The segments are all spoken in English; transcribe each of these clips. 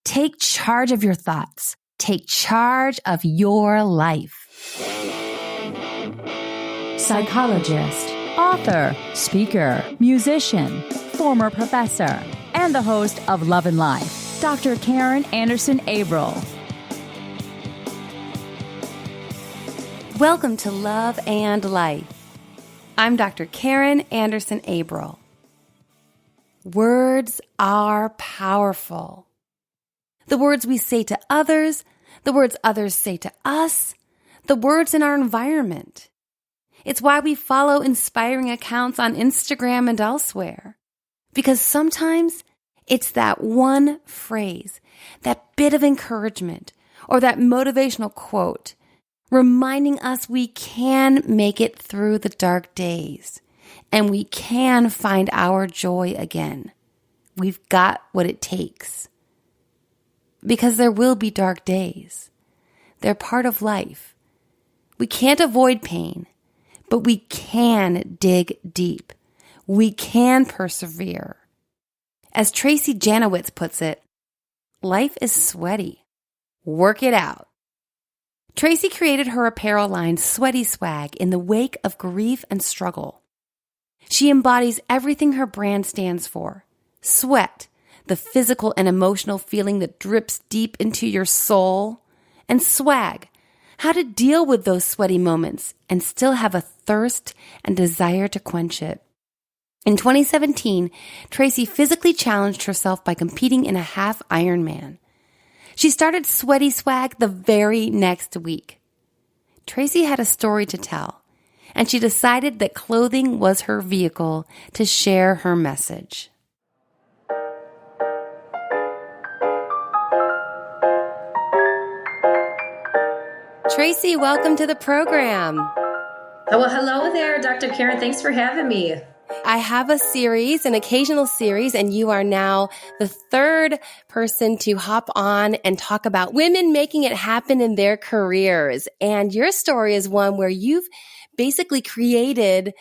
Take charge of your thoughts. Take charge of your life. Psychologist, author, speaker, musician, former professor, and the host of Love and Life, Dr. Karen Anderson Averill. Welcome to Love and Life. I'm Dr. Karen Anderson Averill. Words are powerful. The words we say to others, the words others say to us, the words in our environment. It's why we follow inspiring accounts on Instagram and elsewhere. Because sometimes it's that one phrase, that bit of encouragement, or that motivational quote, reminding us we can make it through the dark days and we can find our joy again. We've got what it takes. Because there will be dark days. They're part of life. We can't avoid pain, but we can dig deep. We can persevere. As Tracey Janowitz puts it, life is sweaty. Work it out. Tracey created her apparel line SweatySwag in the wake of grief and struggle. She embodies everything her brand stands for. Sweat, the physical and emotional feeling that drips deep into your soul. And swag, how to deal with those sweaty moments and still have a thirst and desire to quench it. In 2017, Tracey physically challenged herself by competing in a half Ironman. She started SweatySwag the very next week. Tracey had a story to tell, and she decided that clothing was her vehicle to share her message. Tracey, welcome to the program. Oh, well, hello there, Dr. Karen. Thanks for having me. I have a series, an occasional series, and you are now the third person to hop on and talk about women making it happen in their careers. And your story is one where you've basically created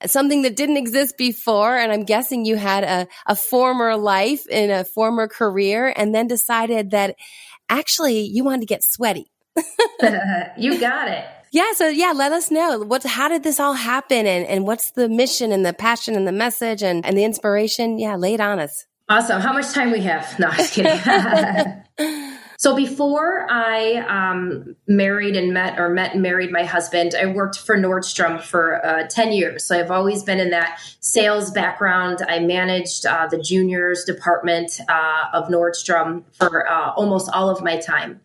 something that didn't exist before. And I'm guessing you had a former life in a former career and then decided that actually you wanted to get sweaty. You got it. Yeah, let us know. How did this all happen and what's the mission and the passion and the message and the inspiration? Yeah, lay it on us. Awesome. How much time we have? No, just kidding. So before I married and married my husband, I worked for Nordstrom for 10 years. So I've always been in that sales background. I managed the juniors department of Nordstrom for almost all of my time.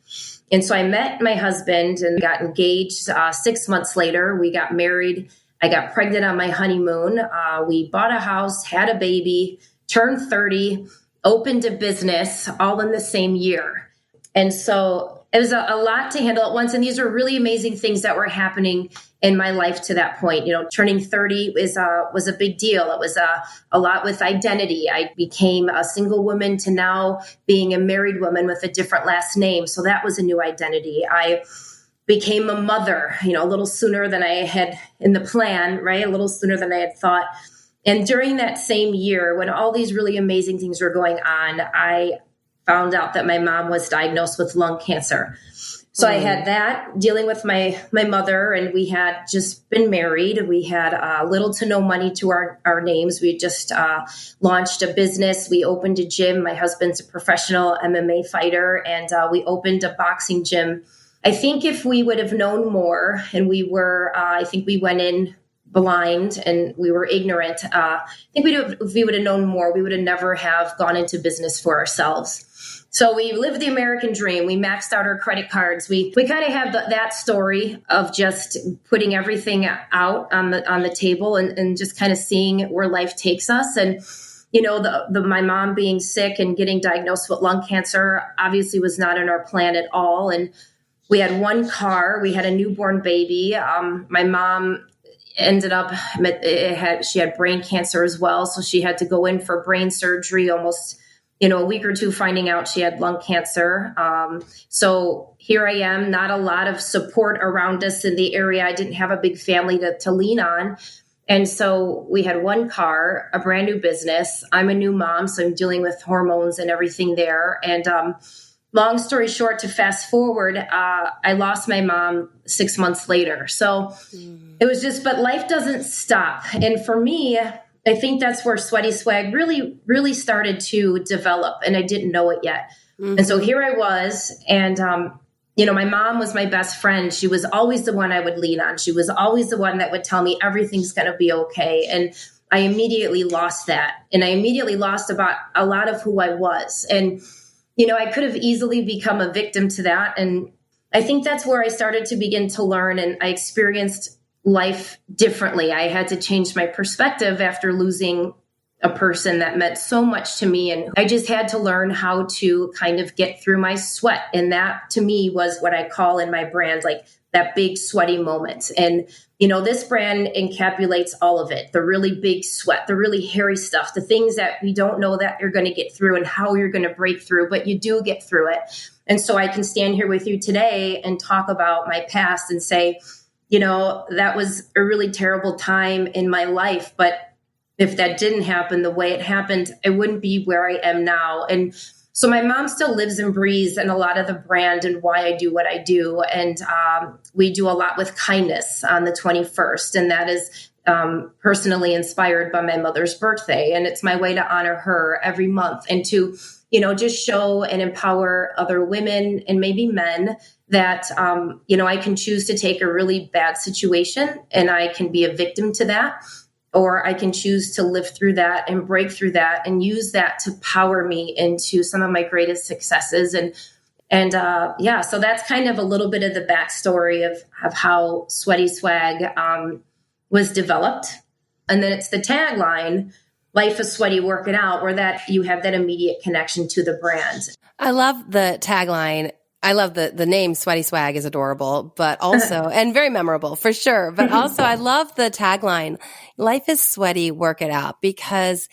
And so I met my husband and got engaged. 6 months later, we got married. I got pregnant on my honeymoon. We bought a house, had a baby, turned 30, opened a business all in the same year. And so it was a lot to handle at once. And these are really amazing things that were happening in my life to that point. You know, turning 30 was a big deal. It was a lot with identity. I became a single woman to now being a married woman with a different last name. So that was a new identity. I became a mother, a little sooner than I had in the plan, right? A little sooner than I had thought. And during that same year, when all these really amazing things were going on, I found out that my mom was diagnosed with lung cancer. So I had that dealing with my mother, and we had just been married. We had little to no money to our names. We just launched a business. We opened a gym. My husband's a professional MMA fighter, and we opened a boxing gym. I think if we would have known more, and I think we went in blind and we were ignorant. I think if we would have known more, we would have never have gone into business for ourselves. So we lived the American dream. We maxed out our credit cards. We kind of have that story of just putting everything out on the table and just kind of seeing where life takes us. And, my mom being sick and getting diagnosed with lung cancer obviously was not in our plan at all. And we had one car. We had a newborn baby. My mom ended up, she had brain cancer as well. So she had to go in for brain surgery almost a week or two, finding out she had lung cancer. So here I am, not a lot of support around us in the area. I didn't have a big family to lean on. And so we had one car, a brand new business. I'm a new mom, so I'm dealing with hormones and everything there. And long story short, to fast forward, I lost my mom 6 months later. So it was just, but life doesn't stop. And for me, I think that's where SweatySwag really, really started to develop, and I didn't know it yet. And so here I was, and my mom was my best friend. She was always the one I would lean on. She was always the one that would tell me everything's going to be okay. And I immediately lost that. And I immediately lost about a lot of who I was. And, I could have easily become a victim to that. And I think that's where I started to begin to learn, and I experienced life differently. I had to change my perspective after losing a person that meant so much to me. And I just had to learn how to kind of get through my sweat. And that to me was what I call in my brand, like that big sweaty moment. And, this brand encapsulates all of it, the really big sweat, the really hairy stuff, the things that we don't know that you're going to get through and how you're going to break through, but you do get through it. And so I can stand here with you today and talk about my past and say, that was a really terrible time in my life. But if that didn't happen the way it happened, I wouldn't be where I am now. And so my mom still lives and breathes in a lot of the brand and why I do what I do. And we do a lot with kindness on the 21st. And that is personally inspired by my mother's birthday. And it's my way to honor her every month and to, just show and empower other women and maybe men that, I can choose to take a really bad situation and I can be a victim to that, or I can choose to live through that and break through that and use that to power me into some of my greatest successes. And so that's kind of a little bit of the backstory of how SweatySwag was developed. And then it's the tagline, life is sweaty, work it out, where that you have that immediate connection to the brand. I love the tagline. I love the name SweatySwag is adorable, but also, and very memorable for sure. But also I love the tagline, life is sweaty, work it out, because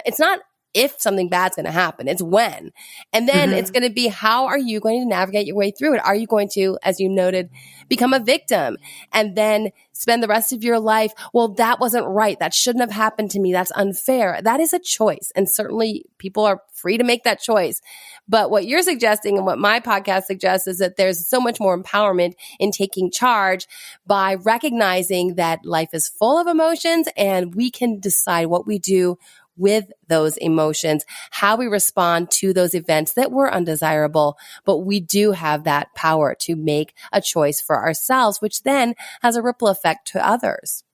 it's not if something bad's going to happen, it's when. And then it's going to be, how are you going to navigate your way through it? Are you going to, as you noted, become a victim and then spend the rest of your life, well, that wasn't right. That shouldn't have happened to me. That's unfair. That is a choice. And certainly people are free to make that choice. But what you're suggesting and what my podcast suggests is that there's so much more empowerment in taking charge by recognizing that life is full of emotions and we can decide what we do with those emotions, how we respond to those events that were undesirable, but we do have that power to make a choice for ourselves, which then has a ripple effect to others.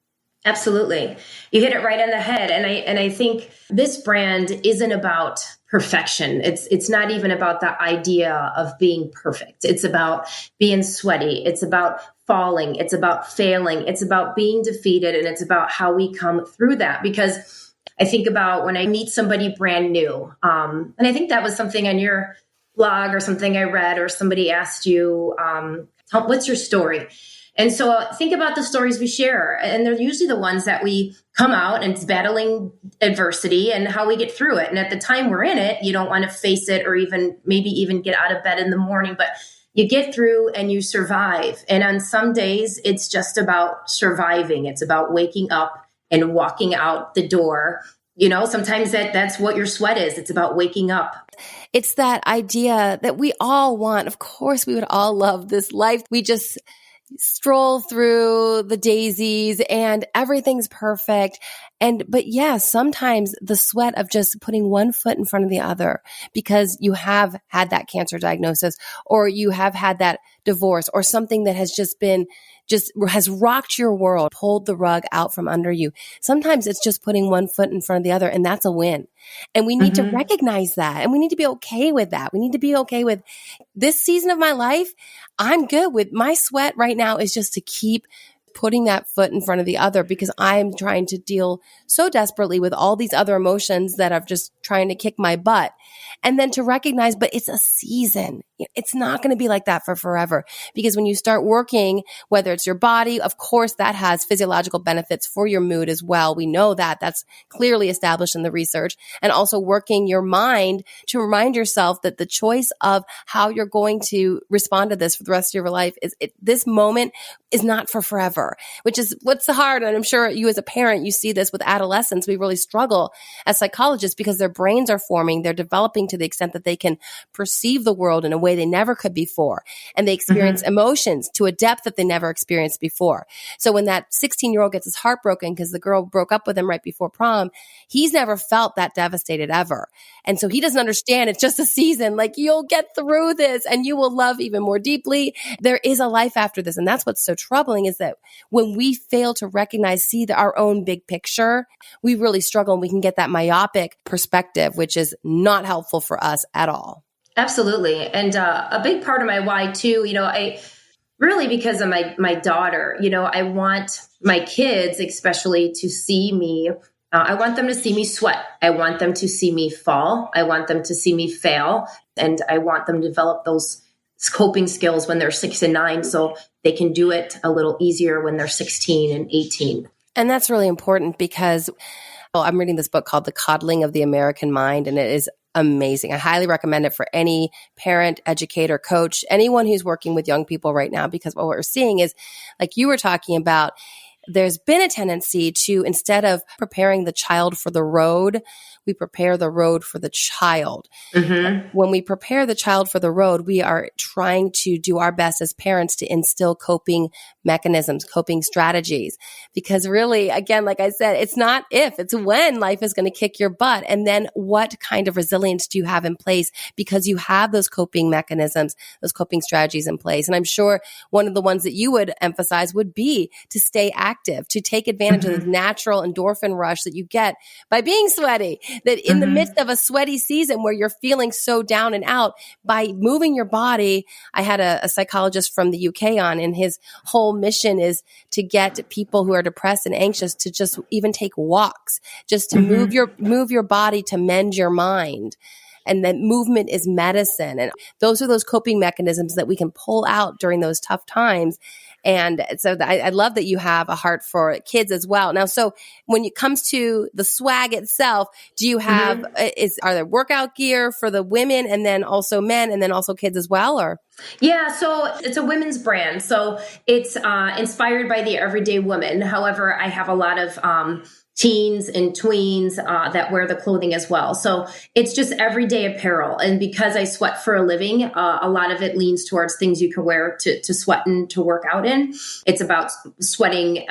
Absolutely. You hit it right on the head. And I think this brand isn't about perfection. It's not even about the idea of being perfect. It's about being sweaty. It's about falling. It's about failing. It's about being defeated. And it's about how we come through that. Because I think about when I meet somebody brand new, and I think that was something on your blog or something I read, or somebody asked you, what's your story? And so think about the stories we share, and they're usually the ones that we come out and it's battling adversity and how we get through it. And at the time we're in it, you don't want to face it or maybe even get out of bed in the morning, but you get through and you survive. And on some days, it's just about surviving. It's about waking up and walking out the door. Sometimes that's what your sweat is. It's about waking up. It's that idea that we all want. Of course, we would all love this life. We just stroll through the daisies and everything's perfect. But yeah, sometimes the sweat of just putting one foot in front of the other because you have had that cancer diagnosis, or you have had that divorce, or something that has has rocked your world, pulled the rug out from under you. Sometimes it's just putting one foot in front of the other, and that's a win. And we need to recognize that, and we need to be okay with that. We need to be okay with this season of my life. I'm good with my sweat right now is just to keep putting that foot in front of the other, because I'm trying to deal so desperately with all these other emotions that are just trying to kick my butt. And then to recognize, but it's a season. It's not going to be like that for forever, because when you start working, whether it's your body, of course, that has physiological benefits for your mood as well. We know that. That's clearly established in the research. And also working your mind to remind yourself that the choice of how you're going to respond to this for the rest of your life this moment is not for forever, which is what's hard. And I'm sure you as a parent, you see this with adolescents. We really struggle as psychologists because their brains are forming. They're developing to the extent that they can perceive the world in a way they never could before. And they experience emotions to a depth that they never experienced before. So when that 16-year-old gets his heart broken because the girl broke up with him right before prom, he's never felt that devastated ever. And so he doesn't understand it's just a season. Like, you'll get through this and you will love even more deeply. There is a life after this. And that's what's so troubling, is that when we fail to recognize, our own big picture, we really struggle, and we can get that myopic perspective, which is not helpful for us at all. Absolutely. And a big part of my why too, I really, because of my daughter, I want my kids especially to see me. I want them to see me sweat. I want them to see me fall. I want them to see me fail. And I want them to develop those coping skills when they're 6 and 9, so they can do it a little easier when they're 16 and 18. And that's really important because I'm reading this book called The Coddling of the American Mind, and it is amazing. I highly recommend it for any parent, educator, coach, anyone who's working with young people right now, because what we're seeing is, like you were talking about, there's been a tendency to, instead of preparing the child for the road, we prepare the road for the child. When we prepare the child for the road, we are trying to do our best as parents to instill coping mechanisms, coping strategies. Because really, again, like I said, it's not if, it's when life is going to kick your butt. And then what kind of resilience do you have in place because you have those coping mechanisms, those coping strategies in place? And I'm sure one of the ones that you would emphasize would be to stay active, to take advantage of the natural endorphin rush that you get by being sweaty. That in the midst of a sweaty season where you're feeling so down and out, by moving your body. I had a psychologist from the UK on, and his whole mission is to get people who are depressed and anxious to just even take walks, just to move your body to mend your mind. And that movement is medicine. And those are those coping mechanisms that we can pull out during those tough times. And so I love that you have a heart for kids as well. Now, so when it comes to the swag itself, do you have, are there workout gear for the women and then also men and then also kids as well, or? Yeah, so it's a women's brand. So it's inspired by the everyday woman. However, I have a lot of teens and tweens that wear the clothing as well. So it's just everyday apparel. And because I sweat for a living, a lot of it leans towards things you can wear to sweat and to work out in. It's about sweating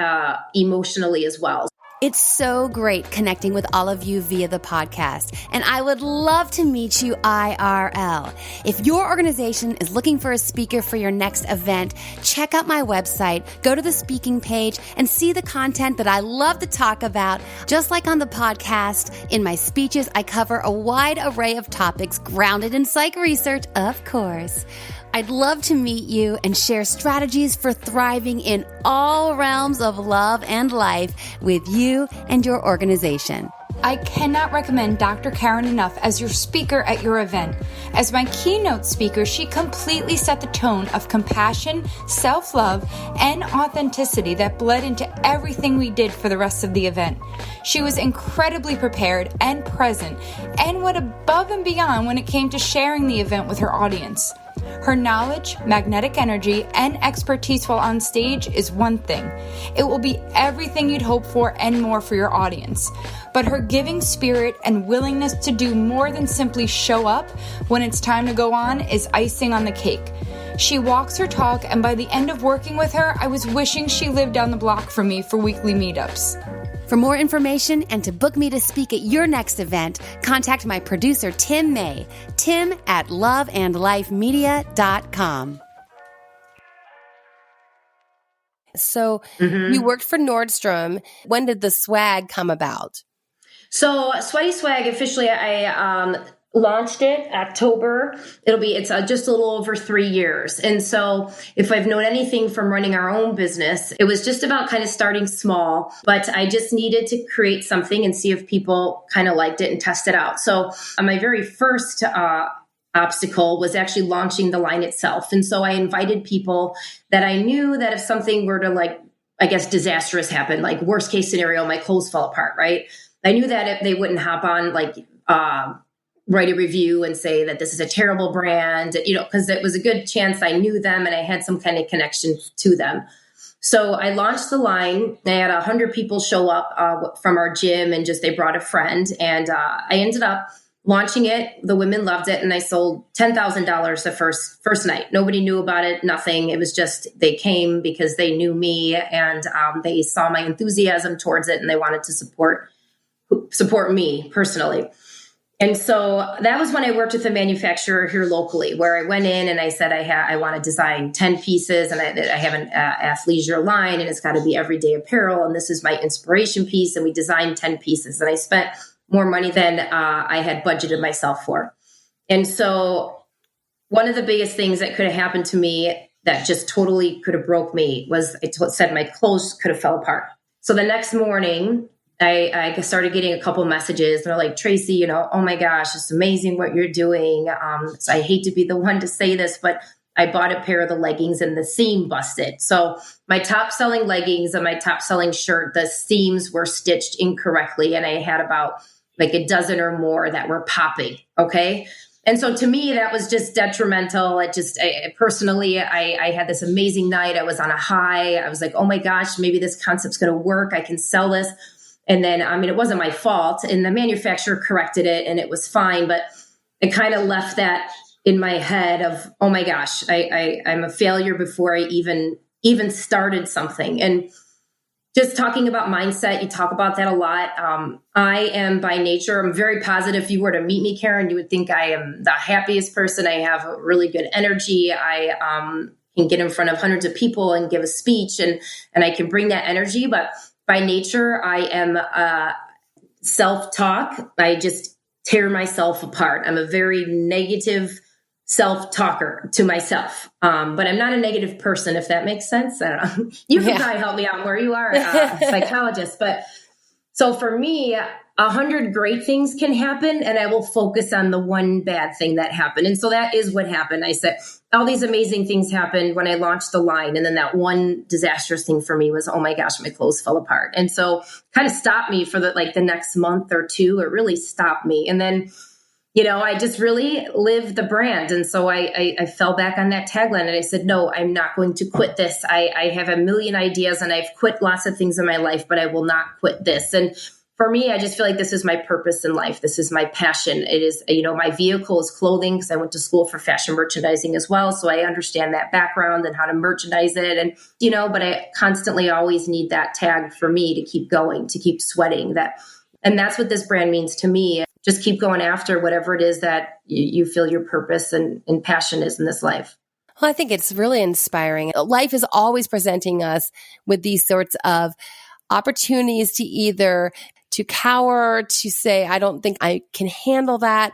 emotionally as well. It's so great connecting with all of you via the podcast, and I would love to meet you IRL. If your organization is looking for a speaker for your next event, check out my website, go to the speaking page, and see the content that I love to talk about. Just like on the podcast, in my speeches, I cover a wide array of topics grounded in psych research, of course. I'd love to meet you and share strategies for thriving in all realms of love and life with you and your organization. I cannot recommend Dr. Karen enough as your speaker at your event. As my keynote speaker, she completely set the tone of compassion, self-love, and authenticity that bled into everything we did for the rest of the event. She was incredibly prepared and present, and went above and beyond when it came to sharing the event with her audience. Her knowledge, magnetic energy, and expertise while on stage is one thing. It will be everything you'd hope for and more for your audience. But her giving spirit and willingness to do more than simply show up when it's time to go on is icing on the cake. She walks her talk, and by the end of working with her, I was wishing she lived down the block from me for weekly meetups. For more information and to book me to speak at your next event, contact my producer, Tim May, tim@loveandlifemedia.com. So you worked for Nordstrom. When did the swag come about? So SweatySwag, officially, I launched it October. It's just a little over 3 years. And so if I've known anything from running our own business, it was just about kind of starting small, but I just needed to create something and see if people kind of liked it and test it out. So on my very first obstacle was actually launching the line itself. And so I invited people that I knew that if something were to like, I guess, disastrous happen, like worst case scenario, my clothes fell apart, right? I knew that if they wouldn't hop on, like, write a review and say that this is a terrible brand, you know, because it was a good chance I knew them and I had some kind of connection to them. So I launched the line. I had 100 people show up from our gym, and just they brought a friend, and I ended up launching it. The women loved it, and I sold $10,000 the first night. Nobody knew about it, nothing. It was just they came because they knew me, and they saw my enthusiasm towards it, and they wanted to support me personally. And so that was when I worked with a manufacturer here locally, where I went in and I said, I want to design 10 pieces, and I have an athleisure line, and it's got to be everyday apparel. And this is my inspiration piece. And we designed 10 pieces, and I spent more money than I had budgeted myself for. And so one of the biggest things that could have happened to me that just totally could have broke me was I said my clothes could have fell apart. So the next morning, I started getting a couple messages. They're like, Tracey, you know, oh my gosh, it's amazing what you're doing. So I hate to be the one to say this, but I bought a pair of the leggings and the seam busted. So my top selling leggings and my top selling shirt, the seams were stitched incorrectly. And I had about like a dozen or more that were popping. Okay. And so to me, that was just detrimental. Personally, I had this amazing night. I was on a high. I was like, oh my gosh, maybe this concept's going to work. I can sell this. And then, it wasn't my fault, and the manufacturer corrected it and it was fine. But it kind of left that in my head of, oh my gosh, I'm a failure before I even started something. And just talking about mindset, you talk about that a lot. I am by nature, I'm very positive. If you were to meet me, Karen, you would think I am the happiest person. I have a really good energy. I can get in front of hundreds of people and give a speech, and I can bring that energy. But by nature, I am self-talk. I just tear myself apart. I'm a very negative self-talker to myself. But I'm not a negative person, if that makes sense. I don't know. You can probably help me out where you are, a psychologist. But so for me, 100 great things can happen, and I will focus on the one bad thing that happened. And so that is what happened. I said, all these amazing things happened when I launched the line. And then that one disastrous thing for me was, oh my gosh, my clothes fell apart. And so kind of stopped me for the next month or two. It really stopped me. And then, I just really lived the brand. And so I fell back on that tagline, and I said, no, I'm not going to quit this. I have a million ideas, and I've quit lots of things in my life, but I will not quit this. And for me, I just feel like this is my purpose in life. This is my passion. It is, my vehicle is clothing, because I went to school for fashion merchandising as well. So I understand that background and how to merchandise it. And, but I constantly always need that tag for me to keep going, to keep sweating that. And that's what this brand means to me. Just keep going after whatever it is that you feel your purpose and passion is in this life. Well, I think it's really inspiring. Life is always presenting us with these sorts of opportunities to either to cower, to say, I don't think I can handle that.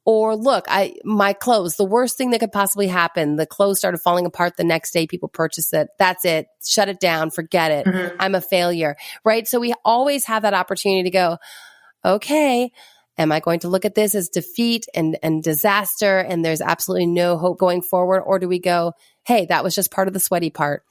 Or look, my clothes, the worst thing that could possibly happen, the clothes started falling apart the next day, people purchase it. That's it. Shut it down. Forget it. Mm-hmm. I'm a failure, right? So we always have that opportunity to go, okay, am I going to look at this as defeat and disaster, and there's absolutely no hope going forward? Or do we go, hey, that was just part of the sweaty part.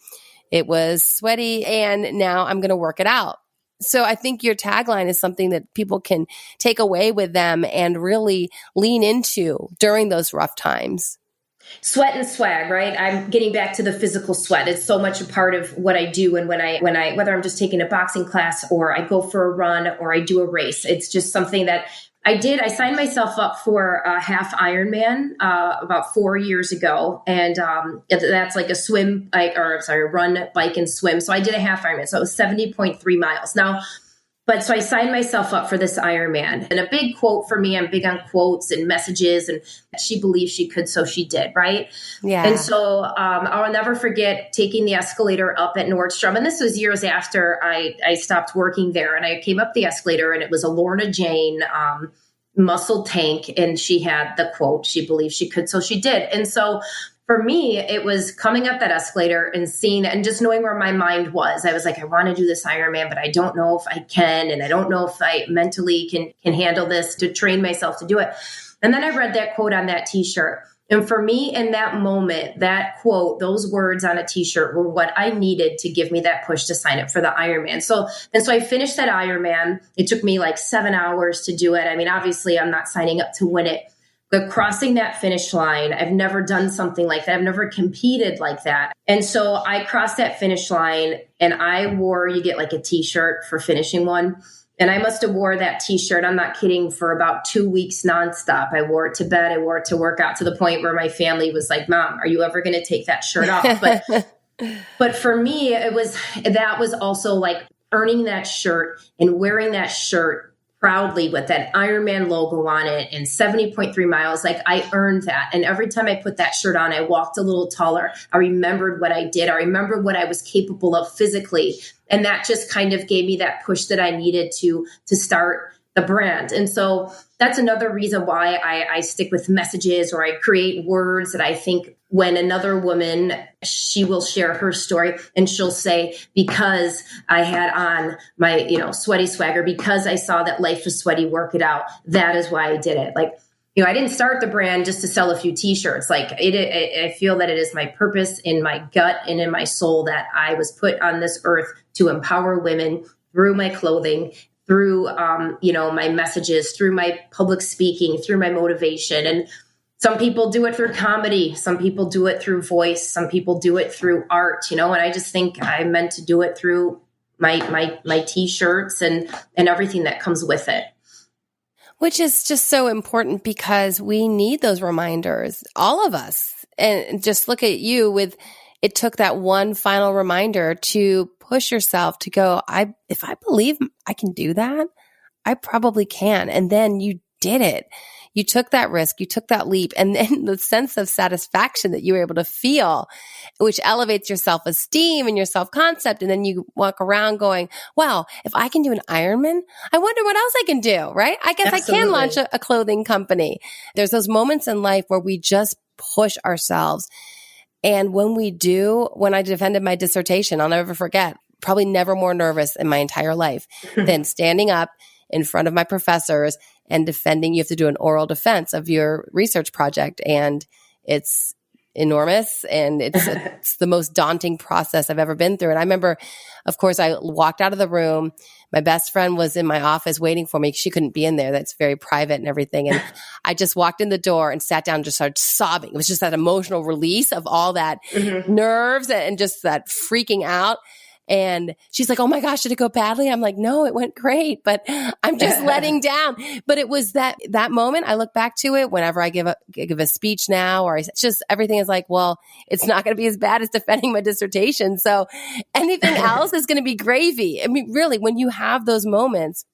It was sweaty, and now I'm going to work it out. So I think your tagline is something that people can take away with them and really lean into during those rough times. Sweat and swag, right? I'm getting back to the physical sweat. It's so much a part of what I do. And when I, whether I'm just taking a boxing class or I go for a run or I do a race, it's just something that I did. I signed myself up for a half Ironman about 4 years ago. And that's like a run, bike, and swim. So I did a half Ironman. So it was 70.3 miles. So I signed myself up for this Ironman. And a big quote for me, I'm big on quotes and messages, and she believed she could, so she did, right? Yeah. And so I'll never forget taking the escalator up at Nordstrom. And this was years after I stopped working there. And I came up the escalator, and it was a Lorna Jane muscle tank. And she had the quote, she believed she could, so she did. And so for me, it was coming up that escalator and seeing and just knowing where my mind was. I was like, I want to do this Ironman, but I don't know if I can. And I don't know if I mentally can handle this, to train myself to do it. And then I read that quote on that t-shirt. And for me in that moment, that quote, those words on a t-shirt were what I needed to give me that push to sign up for the Ironman. So I finished that Ironman. It took me like 7 hours to do it. I mean, obviously I'm not signing up to win it, but crossing that finish line, I've never done something like that. I've never competed like that. And so I crossed that finish line and I wore, you get like a t-shirt for finishing one. And I must have wore that t-shirt, I'm not kidding, for about 2 weeks nonstop. I wore it to bed. I wore it to work out, to the point where my family was like, Mom, are you ever going to take that shirt off? But for me, that was also like earning that shirt and wearing that shirt proudly with that Ironman logo on it and 70.3 miles. Like I earned that. And every time I put that shirt on, I walked a little taller. I remembered what I did. I remembered what I was capable of physically. And that just kind of gave me that push that I needed to start the brand. And so that's another reason why I stick with messages, or I create words that I think when another woman, she will share her story and she'll say, because I had on my, SweatySwag, or because I saw that life was sweaty, work it out. That is why I did it. Like, I didn't start the brand just to sell a few t-shirts. Like I feel that it is my purpose in my gut and in my soul that I was put on this earth to empower women through my clothing, through, my messages, through my public speaking, through my motivation. And some people do it through comedy. Some people do it through voice. Some people do it through art, and I just think I meant to do it through my t-shirts and everything that comes with it. Which is just so important because we need those reminders, all of us. And just look at you it took that one final reminder to push yourself to go, if I believe I can do that, I probably can. And then you did it. You took that risk, you took that leap, and then the sense of satisfaction that you were able to feel, which elevates your self-esteem and your self-concept. And then you walk around going, wow, if I can do an Ironman, I wonder what else I can do, right? I guess Absolutely. I can launch a clothing company. There's those moments in life where we just push ourselves. And when we do, when I defended my dissertation, I'll never forget, probably never more nervous in my entire life than standing up in front of my professors and defending. You have to do an oral defense of your research project, and it's enormous, and it's the most daunting process I've ever been through. And I remember, of course, I walked out of the room. My best friend was in my office waiting for me. She couldn't be in there. That's very private and everything. And I just walked in the door and sat down and just started sobbing. It was just that emotional release of all that nerves and just that freaking out. And she's like, oh my gosh, did it go badly? I'm like, no, it went great, but I'm just letting down. But it was that moment. I look back to it whenever I give a speech now, or it's just everything is like, well, it's not going to be as bad as defending my dissertation. So anything else is going to be gravy. I mean, really, when you have those moments,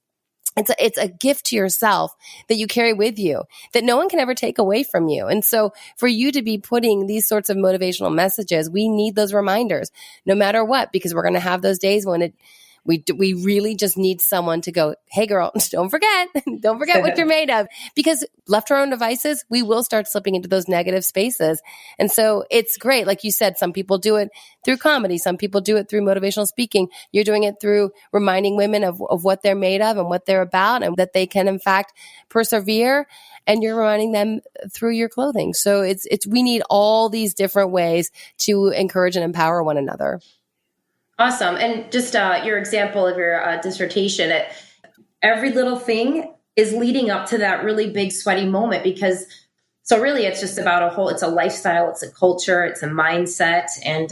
it's a gift to yourself that you carry with you that no one can ever take away from you. And so for you to be putting these sorts of motivational messages, we need those reminders no matter what, because we're going to have those days when we really just need someone to go, hey girl, don't forget what you're made of, because left to our own devices, we will start slipping into those negative spaces. And so it's great. Like you said, some people do it through comedy. Some people do it through motivational speaking. You're doing it through reminding women of what they're made of and what they're about, and that they can in fact persevere. And you're reminding them through your clothing. So we need all these different ways to encourage and empower one another. Awesome. And just your example of your dissertation, every little thing is leading up to that really big sweaty moment, because so really it's just about it's a lifestyle, it's a culture, it's a mindset, and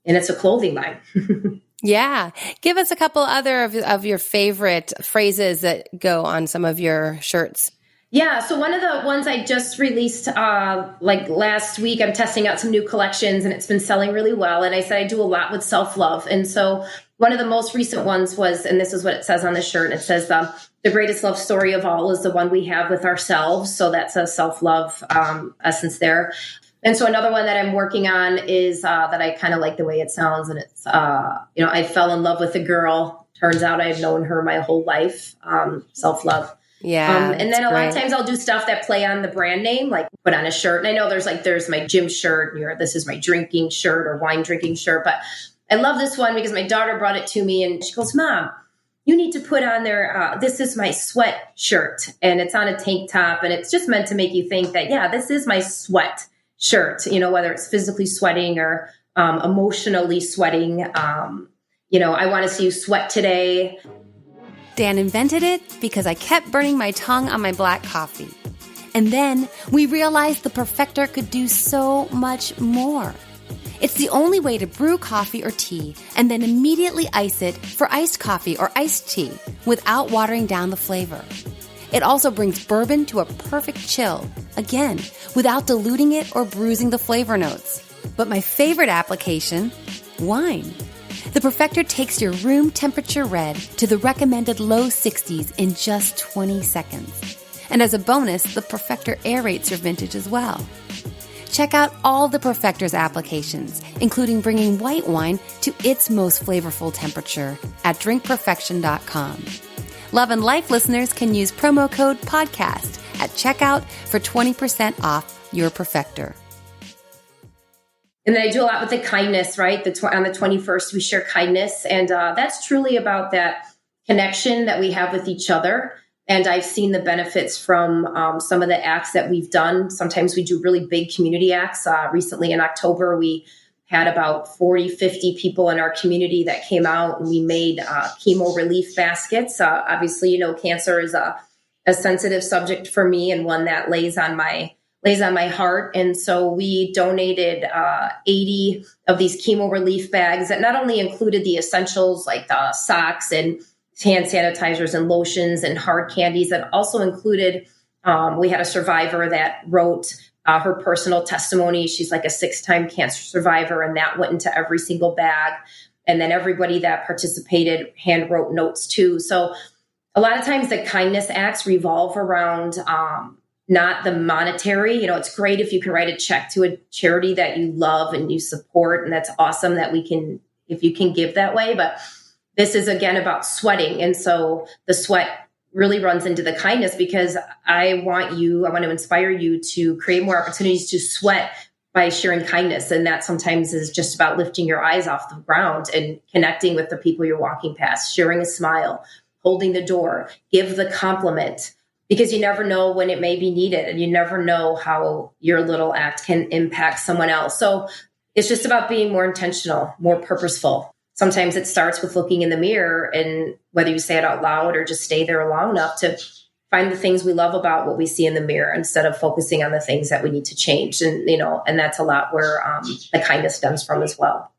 it's a clothing line. Yeah. Give us a couple other of your favorite phrases that go on some of your shirts. Yeah. So one of the ones I just released, like last week, I'm testing out some new collections and it's been selling really well. And I said, I do a lot with self-love. And so one of the most recent ones was, and this is what it says on the shirt. It says, the greatest love story of all is the one we have with ourselves. So that's a self-love, essence there. And so another one that I'm working on is, that I kind of like the way it sounds. And it's, I fell in love with a girl. Turns out I've known her my whole life. Self-love. Yeah. And then a lot of times I'll do stuff that play on the brand name, like put on a shirt. And I know there's my gym shirt, this is my drinking shirt or wine drinking shirt. But I love this one because my daughter brought it to me and she goes, Mom, you need to put on there, this is my sweat shirt, and it's on a tank top, and it's just meant to make you think that, yeah, this is my sweat shirt, whether it's physically sweating or emotionally sweating. I want to see you sweat today. Dan invented it because I kept burning my tongue on my black coffee. And then we realized the Perfector could do so much more. It's the only way to brew coffee or tea and then immediately ice it for iced coffee or iced tea without watering down the flavor. It also brings bourbon to a perfect chill, again, without diluting it or bruising the flavor notes. But my favorite application, wine. The Perfector takes your room temperature red to the recommended low 60s in just 20 seconds. And as a bonus, the Perfector aerates your vintage as well. Check out all the Perfector's applications, including bringing white wine to its most flavorful temperature at drinkperfection.com. Love and Life listeners can use promo code PODCAST at checkout for 20% off your Perfector. And then I do a lot with the kindness, right? On the 21st, we share kindness. And that's truly about that connection that we have with each other. And I've seen the benefits from some of the acts that we've done. Sometimes we do really big community acts. Recently in October, we had about 40, 50 people in our community that came out, and we made chemo relief baskets. Obviously, cancer is a sensitive subject for me, and one that lays on my heart. And so we donated 80 of these chemo relief bags that not only included the essentials like the socks and hand sanitizers and lotions and hard candies, that also included, we had a survivor that wrote her personal testimony. She's like a 6-time cancer survivor, and that went into every single bag. And then everybody that participated hand wrote notes too. So a lot of times the kindness acts revolve around not the monetary. It's great if you can write a check to a charity that you love and you support, and that's awesome that if you can give that way. But this is again about sweating. And so the sweat really runs into the kindness, because I want to inspire you to create more opportunities to sweat by sharing kindness. And that sometimes is just about lifting your eyes off the ground and connecting with the people you're walking past, sharing a smile, holding the door, give the compliment, because you never know when it may be needed, and you never know how your little act can impact someone else. So it's just about being more intentional, more purposeful. Sometimes it starts with looking in the mirror, and whether you say it out loud or just stay there long enough to find the things we love about what we see in the mirror, instead of focusing on the things that we need to change. And, and that's a lot where the kindness stems from as well.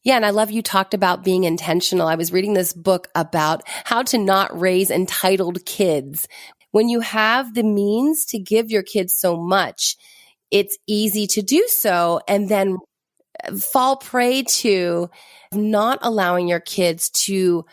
Yeah. And I love you talked about being intentional. I was reading this book about how to not raise entitled kids. When you have the means to give your kids so much, it's easy to do so and then fall prey to not allowing your kids to,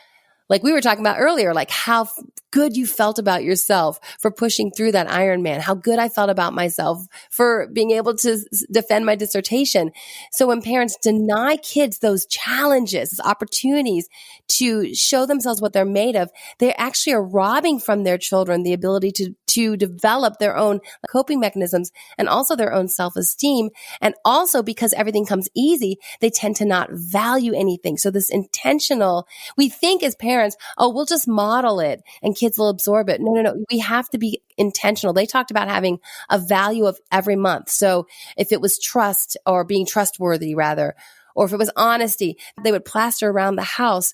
like we were talking about earlier, like how good you felt about yourself for pushing through that Ironman, how good I felt about myself for being able to defend my dissertation. So when parents deny kids those challenges, those opportunities to show themselves what they're made of, they actually are robbing from their children the ability to develop their own coping mechanisms and also their own self-esteem. And also because everything comes easy, they tend to not value anything. So this intentional, we think as parents, oh, we'll just model it and kids will absorb it. No. We have to be intentional. They talked about having a value of every month. So if it was trust, or being trustworthy rather, or if it was honesty, they would plaster around the house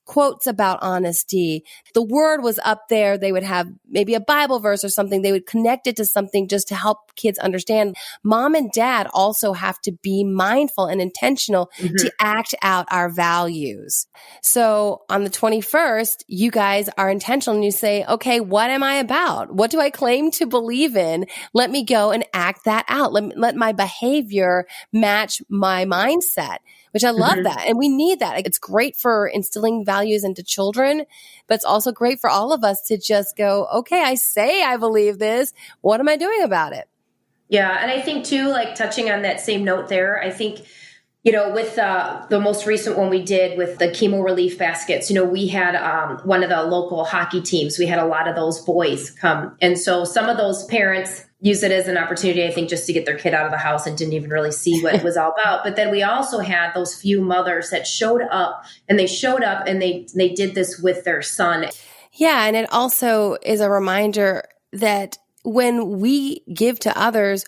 quotes about honesty. The word was up there. They would have maybe a Bible verse or something. They would connect it to something just to help kids understand. Mom and dad also have to be mindful and intentional to act out our values. So on the 21st, you guys are intentional and you say, okay, what am I about? What do I claim to believe in? Let me go and act that out. Let my behavior match my mindset, which I love that. And we need that. It's great for instilling values into children, but it's also great for all of us to just go, okay, I say I believe this. What am I doing about it? Yeah. And I think too, like touching on that same note there, I think With the most recent one we did with the chemo relief baskets, we had one of the local hockey teams. We had a lot of those boys come. And so some of those parents use it as an opportunity, I think, just to get their kid out of the house and didn't even really see what it was all about. But then we also had those few mothers that showed up and they did this with their son. Yeah. And it also is a reminder that when we give to others,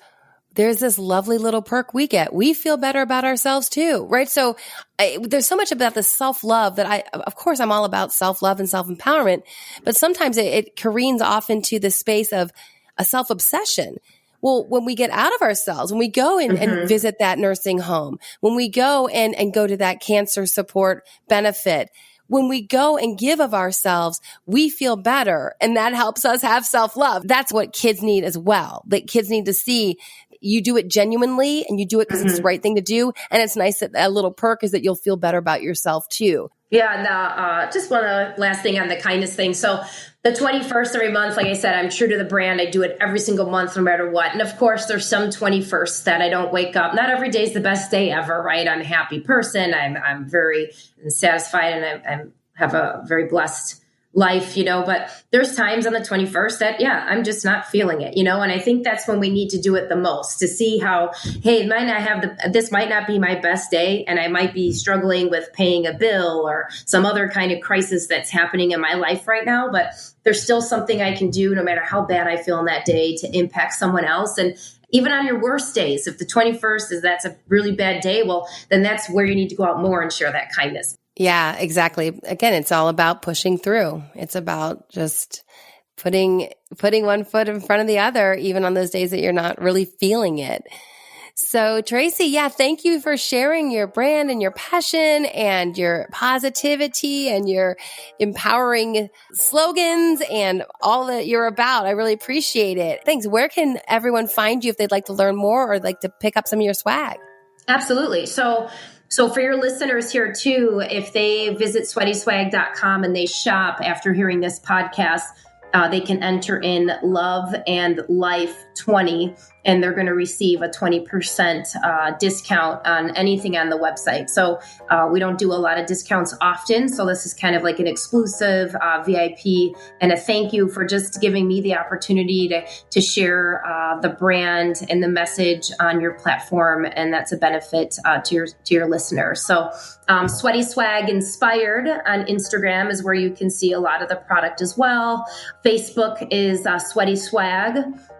there's this lovely little perk we get. We feel better about ourselves too, right? So there's so much about the self-love that of course, I'm all about self-love and self-empowerment, but sometimes it careens off into the space of a self-obsession. Well, when we get out of ourselves, when we go and visit that nursing home, when we go and go to that cancer support benefit, when we go and give of ourselves, we feel better. And that helps us have self-love. That's what kids need as well. That kids need to see you do it genuinely and you do it because it's the right thing to do. And it's nice that a little perk is that you'll feel better about yourself too. Yeah. And just one last thing on the kindness thing. So the 21st every month, like I said, I'm true to the brand. I do it every single month, no matter what. And of course, there's some 21st that I don't wake up. Not every day is the best day ever, right? I'm a happy person. I'm very satisfied and I have a very blessed life, but there's times on the 21st that, I'm just not feeling it, and I think that's when we need to do it the most, to see how, hey, this might not be my best day, and I might be struggling with paying a bill or some other kind of crisis that's happening in my life right now, but there's still something I can do no matter how bad I feel in that day to impact someone else. And even on your worst days, if the 21st that's a really bad day, well, then that's where you need to go out more and share that kindness. Yeah, exactly. Again, it's all about pushing through. It's about just putting one foot in front of the other, even on those days that you're not really feeling it. So Tracey, thank you for sharing your brand and your passion and your positivity and your empowering slogans and all that you're about. I really appreciate it. Thanks. Where can everyone find you if they'd like to learn more or like to pick up some of your swag? Absolutely. So for your listeners here too, if they visit SweatySwag.com and they shop after hearing this podcast, they can enter in Love and Life 20, and they're going to receive a 20% discount on anything on the website. So we don't do a lot of discounts often. So this is kind of like an exclusive VIP and a thank you for just giving me the opportunity to share the brand and the message on your platform. And that's a benefit to your listeners. So Sweaty Swag Inspired on Instagram is where you can see a lot of the product as well. Facebook is Sweaty Swag.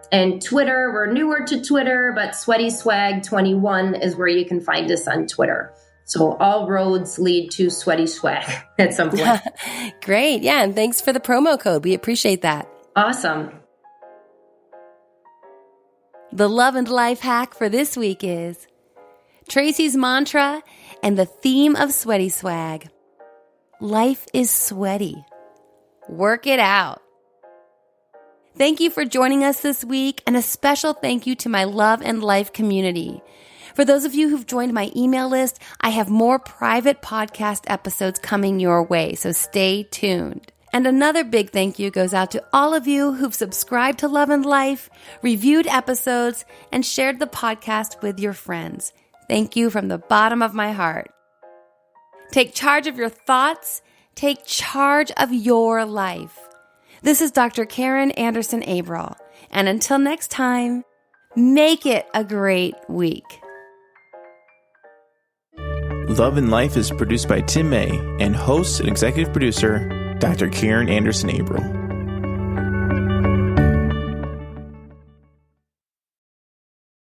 And Twitter, we're newer to Twitter, but SweatySwag21 is where you can find us on Twitter. So all roads lead to Sweaty Swag at some point. Great. Yeah. And thanks for the promo code. We appreciate that. Awesome. The Love and Life hack for this week is Tracey's mantra and the theme of Sweaty Swag. Life is sweaty. Work it out. Thank you for joining us this week, and a special thank you to my Love and Life community. For those of you who've joined my email list, I have more private podcast episodes coming your way, so stay tuned. And another big thank you goes out to all of you who've subscribed to Love and Life, reviewed episodes, and shared the podcast with your friends. Thank you from the bottom of my heart. Take charge of your thoughts. Take charge of your life. This is Dr. Karen Anderson Abril, and until next time, make it a great week. Love and Life is produced by Tim May and host and executive producer, Dr. Karen Anderson Abril.